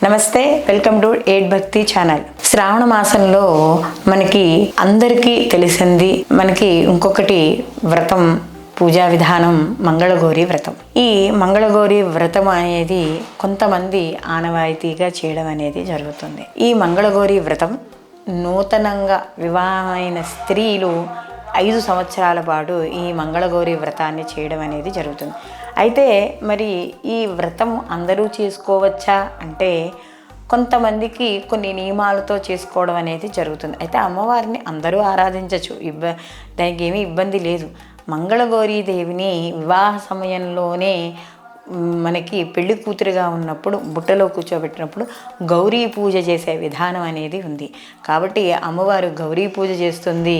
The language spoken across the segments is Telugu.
నమస్తే, వెల్కమ్ టు ఎయిట్ భక్తి ఛానల్. శ్రావణ మాసంలో మనకి అందరికీ తెలిసింది మనకి ఇంకొకటి వ్రతం, పూజా విధానం మంగళగౌరి వ్రతం. ఈ మంగళగౌరి వ్రతం అనేది కొంతమంది ఆనవాయితీగా చేయడం అనేది జరుగుతుంది. ఈ మంగళగౌరి వ్రతం నూతనంగా వివాహమైన స్త్రీలు 5 సంవత్సరాల పాటు ఈ మంగళగౌరి వ్రతాన్ని చేయడం అనేది జరుగుతుంది. అయితే మరి ఈ వ్రతం అందరూ చేసుకోవచ్చా అంటే కొంతమందికి కొన్ని నియమాలతో చేసుకోవడం అనేది జరుగుతుంది. అయితే అమ్మవారిని అందరూ ఆరాధించవచ్చు, దానికి ఏమీ ఇబ్బంది లేదు. మంగళగౌరీ దేవిని వివాహ సమయంలోనే మనకి పెళ్లి కూతురుగా ఉన్నప్పుడు బుట్టలో కూర్చోబెట్టినప్పుడు గౌరీ పూజ చేసే విధానం అనేది ఉంది. కాబట్టి అమ్మవారు గౌరీ పూజ చేస్తుంది.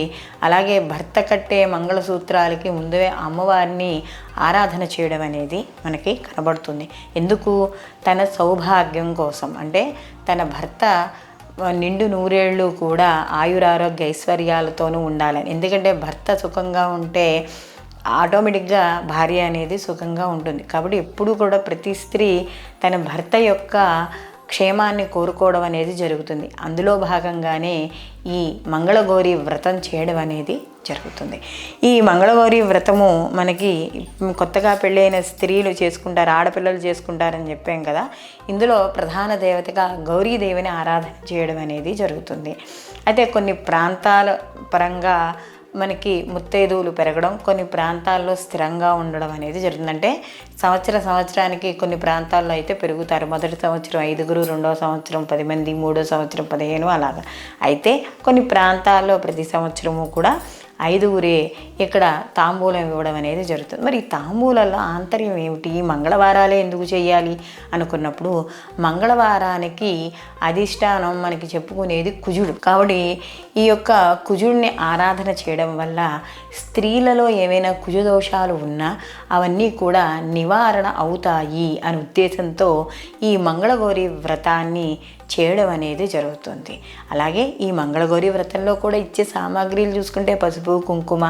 అలాగే భర్త కట్టే మంగళసూత్రాలకి ముందే అమ్మవారిని ఆరాధన చేయడం అనేది మనకి కనబడుతుంది. ఎందుకు? తన సౌభాగ్యం కోసం, అంటే తన భర్త నిండు నూరేళ్ళు కూడా ఆయురారోగ్య ఐశ్వర్యాలతోనూ ఉండాలని. ఎందుకంటే భర్త సుఖంగా ఉంటే ఆటోమేటిక్గా భార్య అనేది సుఖంగా ఉంటుంది. కాబట్టి ఎప్పుడు కూడా ప్రతి స్త్రీ తన భర్త యొక్క క్షేమాన్ని కోరుకోవడం అనేది జరుగుతుంది. అందులో భాగంగానే ఈ మంగళగౌరి వ్రతం చేయడం అనేది జరుగుతుంది. ఈ మంగళగౌరి వ్రతము మనకి కొత్తగా పెళ్ళైన స్త్రీలు చేసుకుంటారు, ఆడపిల్లలు చేసుకుంటారని చెప్పాం కదా. ఇందులో ప్రధాన దేవతగా గౌరీదేవిని ఆరాధన చేయడం అనేది జరుగుతుంది. అయితే కొన్ని ప్రాంతాల పరంగా మనకి ముత్తైదువులు పెరగడం, కొన్ని ప్రాంతాల్లో స్థిరంగా ఉండడం అనేది జరుగుతుంది. అంటే సంవత్సరానికి కొన్ని ప్రాంతాల్లో అయితే పెరుగుతారు. మొదటి సంవత్సరం 5, రెండవ సంవత్సరం 10 మంది, మూడో సంవత్సరం 15 అలాగా. అయితే కొన్ని ప్రాంతాల్లో ప్రతి సంవత్సరము కూడా 5 ఇక్కడ తాంబూలం ఇవ్వడం అనేది జరుగుతుంది. మరి ఈ తాంబూలంలో ఆంతర్యం ఏమిటి? మంగళవారాలే ఎందుకు చేయాలి అనుకున్నప్పుడు మంగళవారానికి అధిష్టానం మనకి చెప్పుకునేది కుజుడు. కాబట్టి ఈ యొక్క కుజుడిని ఆరాధన చేయడం వల్ల స్త్రీలలో ఏమైనా కుజదోషాలు ఉన్నా అవన్నీ కూడా నివారణ అవుతాయి అనే ఉద్దేశంతో ఈ మంగళగౌరి వ్రతాన్ని చేయడం అనేది జరుగుతుంది. అలాగే ఈ మంగళగౌరి వ్రతంలో కూడా ఇచ్చే సామాగ్రిలు చూసుకుంటే పసుపు, కుంకుమ,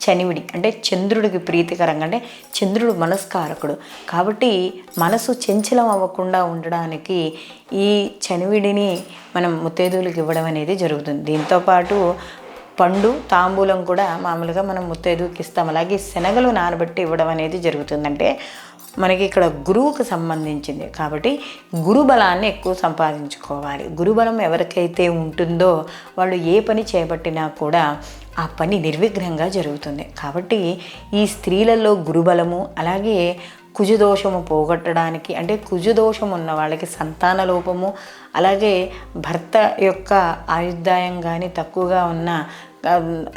చనివిడి, అంటే చంద్రుడికి ప్రీతికరంగా, అంటే చంద్రుడు మనస్కారకుడు కాబట్టి మనసు చంచలం అవ్వకుండా ఉండడానికి ఈ చనివిడిని మనం ముత్తైదువులకు ఇవ్వడం అనేది జరుగుతుంది. దీంతోపాటు పండు, తాంబూలం కూడా మామూలుగా మనం ముత్తైదువుకి ఇస్తాం. అలాగే శనగలు నానబెట్టి ఇవ్వడం అనేది జరుగుతుందంటే మనకి ఇక్కడ గురువుకు సంబంధించింది కాబట్టి గురుబలాన్ని ఎక్కువ సంపాదించుకోవాలి. గురుబలం ఎవరికైతే ఉంటుందో వాళ్ళు ఏ పని చేపట్టినా కూడా ఆ పని నిర్విఘ్నంగా జరుగుతుంది. కాబట్టి ఈ స్త్రీలలో గురుబలము, అలాగే కుజదోషము పోగొట్టడానికి, అంటే కుజదోషం ఉన్న వాళ్ళకి సంతాన లోపము, అలాగే భర్త యొక్క ఆయుర్దాయం కానీ తక్కువగా ఉన్న,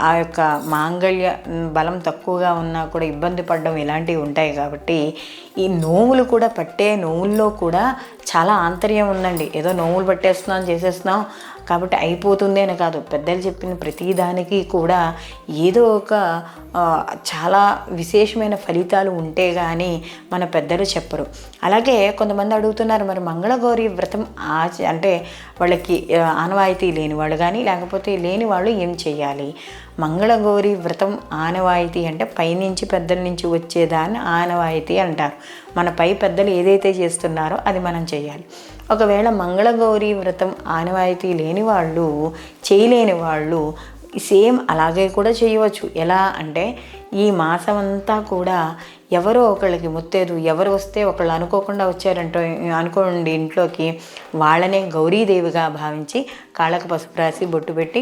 ఆ యొక్క మాంగళ్య బలం తక్కువగా ఉన్నా కూడా ఇబ్బంది పడడం ఇలాంటివి ఉంటాయి. కాబట్టి ఈ నోవులు కూడా పట్టే నోవుల్లో కూడా చాలా ఆంతర్యం ఉందండి. ఏదో నోవులు పట్టేస్తున్నాం, చేసేస్తున్నాం కాబట్టి అయిపోతుంది అని కాదు. పెద్దలు చెప్పిన ప్రతిదానికి కూడా ఏదో ఒక చాలా విశేషమైన ఫలితాలు ఉంటే కానీ మన పెద్దలు చెప్పరు. అలాగే కొంతమంది అడుగుతున్నారు, మరి మంగళగౌరి వ్రతం అంటే వాళ్ళకి ఆనవాయితీ లేని వాళ్ళు కానీ లేకపోతే లేని వాళ్ళు ఏం చేయాలి? మంగళగౌరి వ్రతం ఆనవాయితీ అంటే పైనుంచి పెద్దల నుంచి వచ్చేదాన్ని ఆనవాయితీ అంటారు. మన పై పెద్దలు ఏదైతే చేస్తున్నారో అది మనం చేయాలి. ఒకవేళ మంగళగౌరి వ్రతం ఆనవాయితీ లేని వాళ్ళు, చేయలేని వాళ్ళు సేమ్ అలాగే కూడా చేయవచ్చు. ఎలా అంటే ఈ మాసం అంతా కూడా ఎవరో ఒకళ్ళకి ముత్తేదు, ఎవరు వస్తే ఒకళ్ళు అనుకోకుండా వచ్చారంటో అనుకోండి ఇంట్లోకి, వాళ్ళనే గౌరీదేవిగా భావించి కాళ్ళకు పసుపు రాసి బొట్టు పెట్టి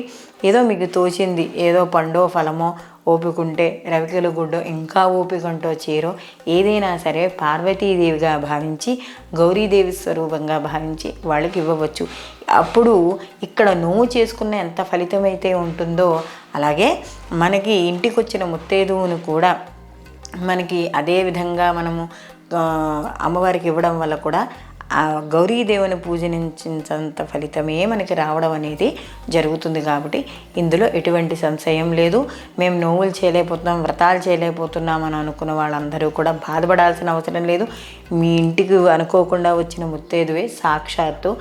ఏదో మీకు తోచింది, ఏదో పండో ఫలమో, ఓపికంటే రవికెల గుడ్డో, ఇంకా ఓపికంటో చీరో ఏదైనా సరే పార్వతీదేవిగా భావించి గౌరీదేవి స్వరూపంగా భావించి వాళ్ళకి ఇవ్వవచ్చు. అప్పుడు ఇక్కడ నోవు చేసుకున్న ఎంత ఫలితమైతే ఉంటుందో అలాగే మనకి ఇంటికి వచ్చిన ముత్తైదువును కూడా మనకి అదే విధంగా మనము అమ్మవారికి ఇవ్వడం వల్ల కూడా ఆ గౌరీదేవుని పూజనించినంత ఫలితమే మనకి రావడం అనేది జరుగుతుంది. కాబట్టి ఇందులో ఎటువంటి సంశయం లేదు. మేము నోవులు చేయలేకపోతున్నాం, వ్రతాలు చేయలేకపోతున్నాం అని అనుకున్న వాళ్ళందరూ కూడా బాధపడాల్సిన అవసరం లేదు. మీ ఇంటికి అనుకోకుండా వచ్చిన ముత్తైదువే సాక్షాత్తు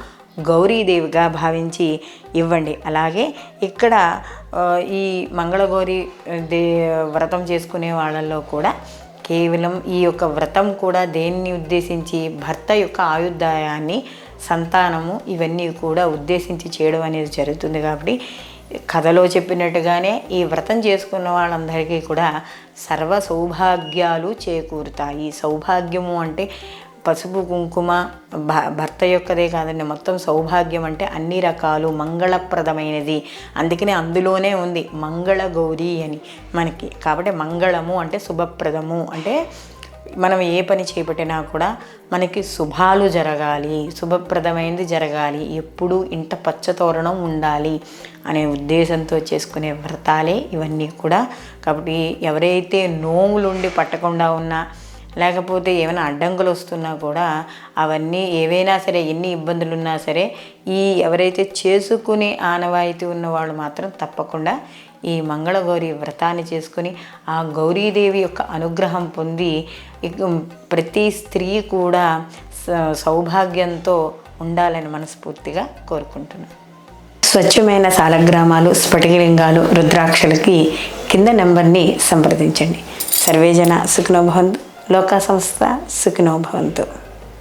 గౌరీదేవిగా భావించి ఇవ్వండి. అలాగే ఇక్కడ ఈ మంగళగౌరి వ్రతం చేసుకునే వాళ్ళల్లో కూడా కేవలం ఈ యొక్క వ్రతం కూడా దేన్ని ఉద్దేశించి భర్త యొక్క ఆయుర్దాయాన్ని సంతానము ఇవన్నీ కూడా ఉద్దేశించి చేయడం అనేది జరుగుతుంది. కాబట్టి కథలో చెప్పినట్టుగానే ఈ వ్రతం చేసుకున్న వాళ్ళందరికీ కూడా సర్వ సౌభాగ్యాలు చేకూరుతాయి. సౌభాగ్యము అంటే పసుపు కుంకుమ భర్త యొక్కదే కాదండి, మొత్తం సౌభాగ్యం అంటే అన్ని రకాలు మంగళప్రదమైనది. అందుకనే అందులోనే ఉంది మంగళ గౌరీ అని మనకి. కాబట్టి మంగళము అంటే శుభప్రదము అంటే మనం ఏ పని చేపట్టినా కూడా మనకి శుభాలు జరగాలి, శుభప్రదమైనది జరగాలి, ఎప్పుడూ ఇంట పచ్చతోరణం ఉండాలి అనే ఉద్దేశంతో చేసుకునే వ్రతాలే ఇవన్నీ కూడా. కాబట్టి ఎవరైతే నోములుండి పట్టకుండా ఉన్నా, లేకపోతే ఏమైనా అడ్డంకులు వస్తున్నా కూడా అవన్నీ ఏవైనా సరే, ఎన్ని ఇబ్బందులు ఉన్నా సరే, ఈ ఎవరైతే చేసుకునే ఆనవాయితీ ఉన్నవాళ్ళు మాత్రం తప్పకుండా ఈ మంగళగౌరి వ్రతాన్ని చేసుకుని ఆ గౌరీదేవి యొక్క అనుగ్రహం పొంది ప్రతి స్త్రీ కూడా సౌభాగ్యంతో ఉండాలని మనస్ఫూర్తిగా కోరుకుంటున్నాను. స్వచ్ఛమైన సాలగ్రామాలు, స్ఫటికలింగాలు, రుద్రాక్షలకి కింద నెంబర్ని సంప్రదించండి. సర్వేజన సుఖినో భవంతు. లోకా సంస్థ సుఖినో భవంతు.